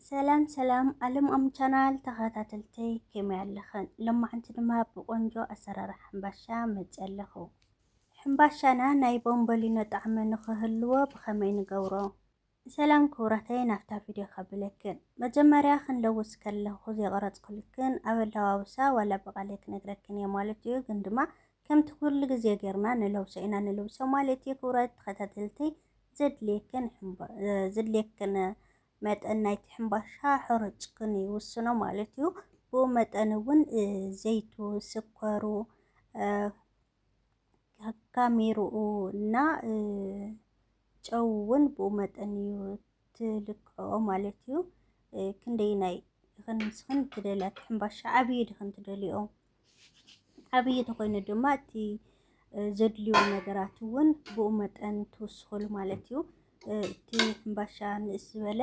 ሰላም ሰላም ዓለም አም ቻናል ተኸታተልተይ ከመይ ኣለኽን ሎማዓንቲ ድማ ብቆንጆ ኣሰራርሓ ሕምባሻ መፅእ ኣለኹ። ሕምባሻና ናይ ቦምቦሊኖ ጣዕሚ ንክህልዎ ብኸመይ ንገብሮ? ሰላም ክቡራተይ ናፍታ ቪድዮ ከብለክን መጀመርያ ክንለውስ ከለኹ ዘይቀረፅኩልክን ኣብ ኣለዋውሳ ዋላ ብቃለይ ክነግረክን እየ ማለት እዩ። ግን ድማ ከምቲ ኩሉ ግዜ ጌርና ንለውሶ ኢና ንለውሶ ማለት እዩ። ክቡራት ተኸታተልተይ ዘድልየክን መጠን ናይቲ ሕምባሻ ሕርጭክን ይውስኖ ማለት እዩ። ብኡ መጠን እውን ዘይቱ፣ ስኳሩ፣ ካሜርኡ እና ጨው እውን ብኡ መጠን እዩ ትልክኦ ማለት እዩ። ክንደይ ናይ ንስኽን ትደልያ ሕምባሻ ዓብይ ድኽን ትደልዮ ዓብይ ተኮይኑ ድማ እቲ ዘድልዩ ነገራት እውን ብኡ መጠን ትውስኽሉ ማለት እዩ። እቲ ሕምባሻ ንእስ ዝበለ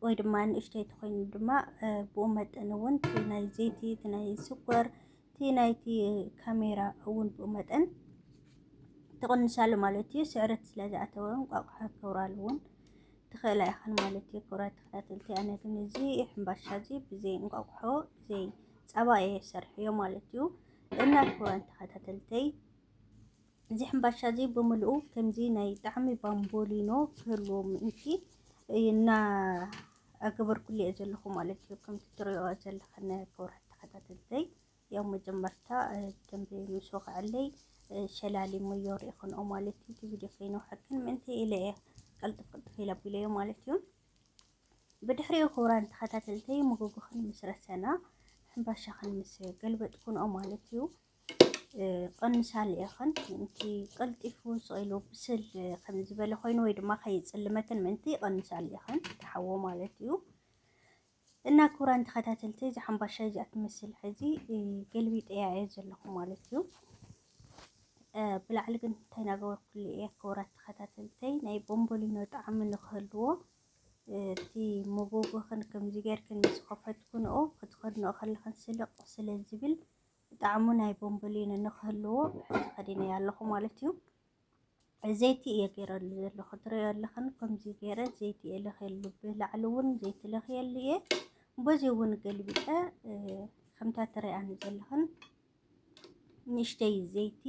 ወይ ድማ ንእሽተይ ተኮይኑ ድማ ብኡ መጠን እውን እቲ ናይ ዘይቲ፣ እቲ ናይ ስኳር፣ እቲ ናይቲ ካሜራ እውን ብኡ መጠን ትቕንሳሉ ማለት እዩ። ስዕረት ስለዝኣተወ እንቋቁሖ ከውራሉ እውን ትኽእላ ኢኸን ማለት እዩ። ክቡራት ተኸታተልተይ ኣነ ግን እዚ ሕምባሻ እዚ ብዘይ እንቋቁሖ ብዘይ ፀባ እየ ሰርሕዮ ማለት እዩ። እና ክቡራት ተኸታተልተይ እዚ ሕምባሻ እዚ ብምልኡ ከምዚ ናይ ጣዕሚ ቦምቦሊኖ ክህልዎ ምእንቲ እና ኣገበርኩሉ እየ ዘለኹ ማለት እዩ። ከምቲ ትሪእዎ ዘለኹን ክቡራት ተኸታተልተይ ያው መጀመርታ ደንቢ ምስ ወቅዐለይ ሸላሊሙ ሪኢኹንኦ ማለት እዩ። እቲ ቪድዮ ከይነውሐክን ምእንቲ ኢለ እየ ቀልጥፍ ኢለ ኣቢለዮ ማለት እዩ። ብድሕሪኡ ክቡራት ተኸታተልተይ መጎጎኽን ምስ ረሰና ሕምባሻ ምስ ገልበጥኩንኦ ማለት እዩ። ቀንሳል ኢኸን ምእንቲ ቀልጢፉ ስቂሉ ብስል ከም ዝበለ ኮይኑ ወይ ድማ ከይፅልመክን ምእንቲ ቀንሳል ኢኸን ተሓዎ ማለት እዩ። እና ክቡራት ተኸታተልተይ እዚ ሕምባሻ እዚኣ ትመስል ሕዚ ገልቢጠያ እየ ዘለኹ ማለት እዩ። ብላዕሊ ግን እንታይ እናገበርኩሉ እየ ክቡራት ተኸታተልተይ ናይ ቦምቦሊኖ ጣዕሚ ንክህልዎ እቲ መጎጎኽን ከምዚ ጌርክን ምስ ከፈትኩንኦ ክትከድንኦ ከለኽን ስልቕ ስለ ዝብል ጣዕሙ ናይ ቦምቦሊኖ ንክህልዎ ሕዚ ከዲነዮ ኣለኹ ማለት እዩ። ዘይቲ እየ ገይረሉ ዘለኹ ትሪኦ ኣለኽን ከምዚ ገይረ ዘይቲ እየ ለኽየሉ ብላዕሊ እውን ዘይቲ ለኽየሉ እየ በዚ እውን ገልቢጠ ከምታ ትሪኣኒ ዘለኽን ንእሽተይ ዘይቲ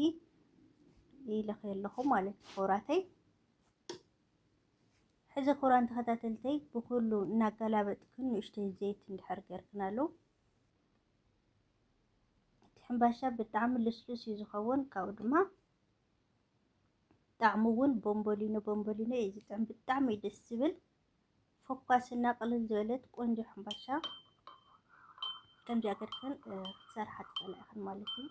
ይለኽየ ኣለኹ ማለት እዩ። ክቡራተይ ሕዚ ክቡራት ተኸታተልተይ ብኩሉ እናገላበጥክን ንእሽተይ ዘይቲ እንድሕር ጌርክናሉ እቲ ሕምባሻ ብጣዕሚ ልስሉስ እዩ ዝኸውን። ካብኡ ድማ ጣዕሙ እውን ቦምቦሊኖ ቦምቦሊኖ እዩ ዝጥዕም ብጣዕሚ እዩ ደስ ዝብል ፎኳስና ቅልል ዝበለት ቆንጆ ሕምባሻ ከምዚኣ ጌርክን ክትሰርሓ ትኽእላ ኢኽን ማለት እዩ።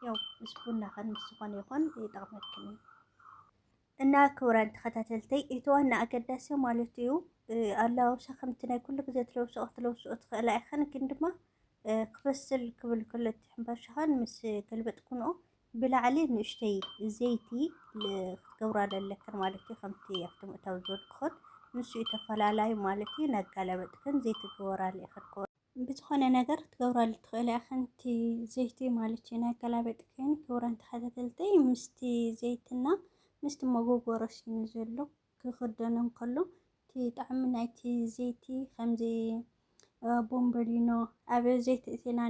ያው ምስ ቡና ኸን ምስ ዝኾነ ይኹን ይጠቕመክን እዩ። እና ክቡራት ተኸታተልተይ እቲ ዋና ኣገዳሲ ማለት እዩ ኣለዋውሳ ከምቲ ናይ ኩሉ ግዜ ክትለውስኦ ትኽእላ ኢኸን ግን ድማ ክበስል ክብል ከሎ እቲ ሕምባሻ ኸን ምስ ገልበጥኩንኦ ብላዕሊ ንእሽተይ ዘይቲ ክትገብራሉ ኣለክን ማለት እዩ። ከምቲ ኣብቲ ምእታው ዝበልኩኹን ንሱ እዩ ተፈላላዩ ማለት እዩ። ናጋላበጥክን ዘይቲ ትገብራሉ ኢኸን ብዝኾነ ነገር ትገብራሉ ትኽእላ ኢኸን እቲ ዘይቲ ማለት እዩ። ናጋላበጥክን ክቡራት ተኸታተልተይ ምስቲ ዘይትና ምስቲ መጎጎ ረሲኑ ዘሎ ክኽደኖ ከሎ እቲ ጣዕሚ ናይቲ ዘይቲ ከምዚ ቦምቦሊኖ ኣብ ዘይቲ እቲና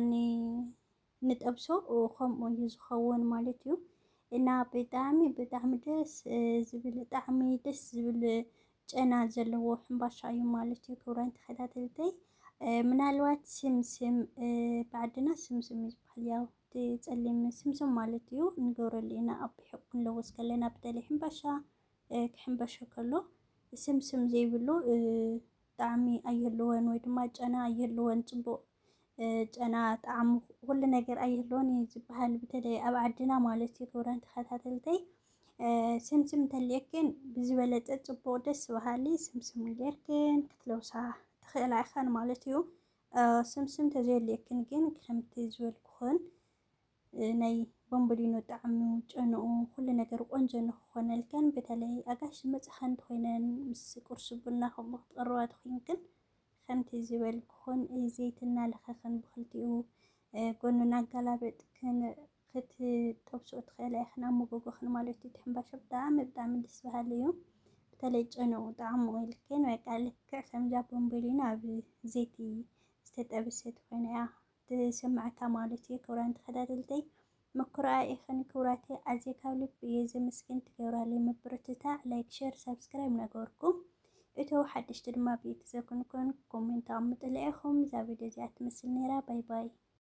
ንጠብሶ ከምኡ እዩ ዝኸውን ማለት እዩ። እና ብጣዕሚ ደስ ዝብል ጣዕሚ ደስ ዝብል ጨና ዘለዎ ሕምባሻ እዩ ማለት እዩ። ክቡራት ተኸታተልተይ ምናልባት ስምስም ብዓድና ስምስም እዩ ዝበሃል ያው እቲ ፀሊም ስምስም ማለት እዩ ንገብረሉ ኢና ኣብ ቡሒቕ ክንለውስ ከለና በተለይ ሕምባሻ ክሕንበሾ ከሎ ስምስም ዘይብሉ ጣዕሚ ኣይህልዎን ወይ ድማ ጨና ኣይህልዎን ፅቡቕ ጨና ጣዕሚ ኩሉ ነገር ኣይህልዎን እዩ ዝበሃል በተለይ ኣብ ዓድና ማለት እዩ። ክቡራት ተኸታተልተይ ስምስም እንተልየክን ብዝበለፀ ፅቡቕ ደስ በሃሊ ስምስም ጌርክን ክትለውሳ ትኽእላ ኢኸን ማለት እዩ። ስምስም ተዘይልየክን ግን ከምቲ ዝበልኩኽን ናይ ቦምቦሊኖ ጣዕሚ ጨንኡ ኩሉ ነገር ቆንጆ ንክኾነልከን በተለይ ኣጋይሽ ዝመፃኻ እንተኮይነን ምስ ቁርሲ ቡና ከምኡ ክትቀርባ ተኮይንክን ከምቲ ዝበልኩኽን ዘይቲ እናለኸኽን ብክልቲኡ ጎኑ እናጋላበጥክን ክትጠብስኦ ትኽእላ ኢኸን ኣብ መጎጎኽን ማለት እዩ። እቲ ሕምባሻ ብጣዕሚ ደስ በሃሊ እዩ። ዝተለጨ ነው ጣዕሙ ልክን በቃ ልክዕ ከምዛ ቦምቦሊኖ ኣብ ዘይቲ ዝተጠበሰት ኮይና እያ ትስምዓካ ማለት እዩ። ክቡራን ተኸታተልተይ መኩሪያ ኢኸን ክቡራተይ ኣዝየ ካብ ልቢ እየ ዘመስግን ትገብራለይ ምብርትታዕ ላይክ ሸር ሰብስክራይብ ነገርኩም እቶ ሓደሽቲ ድማ ቤተሰብ ክንኮን ኮሜንት ኣቕምጡልይ ኢኹም። እዛ ቪድዮ እዚኣ ትመስል ነይራ። ባይ ባይ